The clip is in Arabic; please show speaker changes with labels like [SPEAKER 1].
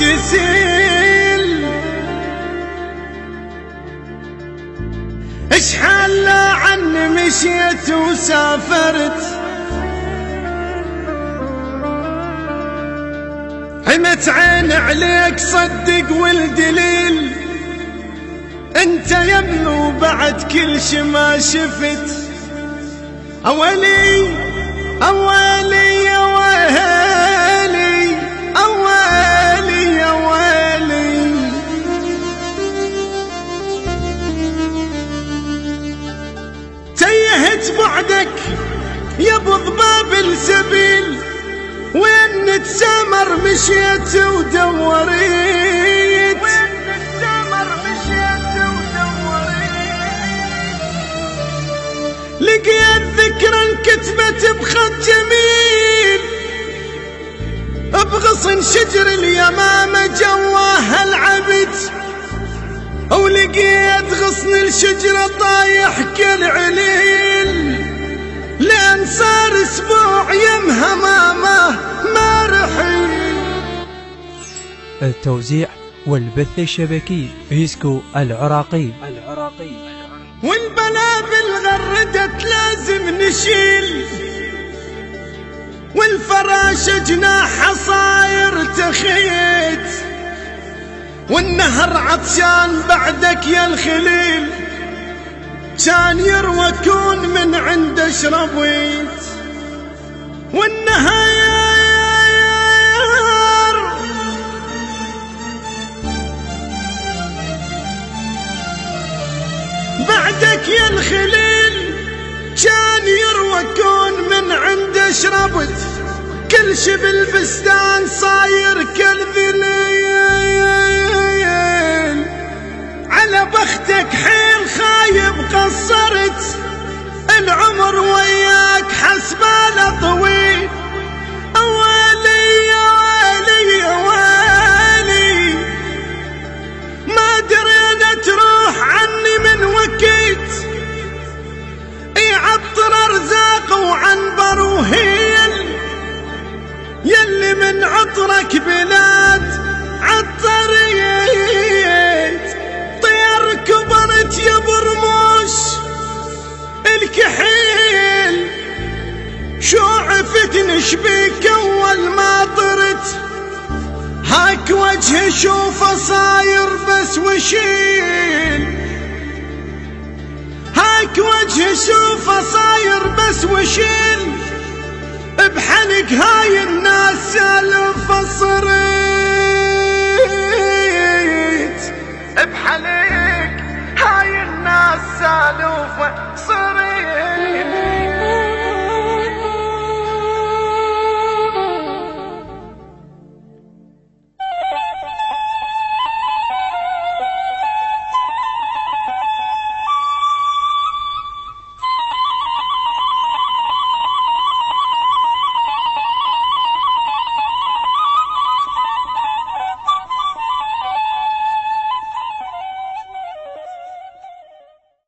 [SPEAKER 1] تسيل، اشحال لا عني مشيت وسافرت، عمت عين عليك صدق والدليل، انت يمي وبعد كل شي ما شفت. أولي أولي يا ويلي، أولي يا ويلي، تيهت بعدك يا ابو ضباب السبيل، وين نتسامر مشيت ودوريت، وين نتسامر مشيت ودوريت، لقيت ذكرى انكتبت بخط جميل بغصن شجر اليمامة جواها العبد، ولقيت غصن الشجرة طايح كالعليل، لأن صار اسبوع يمها ما رحيل.
[SPEAKER 2] التوزيع والبث الشبكي إيسكو العراقي.
[SPEAKER 1] والبلابل غردت لازم نشيل، والفراشة جناحها صاير تخيت، والنهر عطشان بعدك يا الخليل، كان يروى كون من عند اشربيت. والنهار بعدك يا الخليل، كان يروى كون من عند اشربت، كل شي بالبستان صاير كالذليل، على بختك حيل خايب قصرت، العمر وياك حسباله طويل. أوالي يا ويلي يا ويلي، ما درينا تروح عني من وكيت، يعطر ارزاق وعنبر وهيل، يلي من عطرك بلاد عطريت، طير كبرت يا برموش الكحيل، شو عفت نشبيك اول ما طرت، هاك وجه شوفه صاير بس وشيل، هاك وجه شوفه صاير بس وشيل، بحلق هاي الناس سالفة صريت، بحلق هاي الناس سالفة صريت.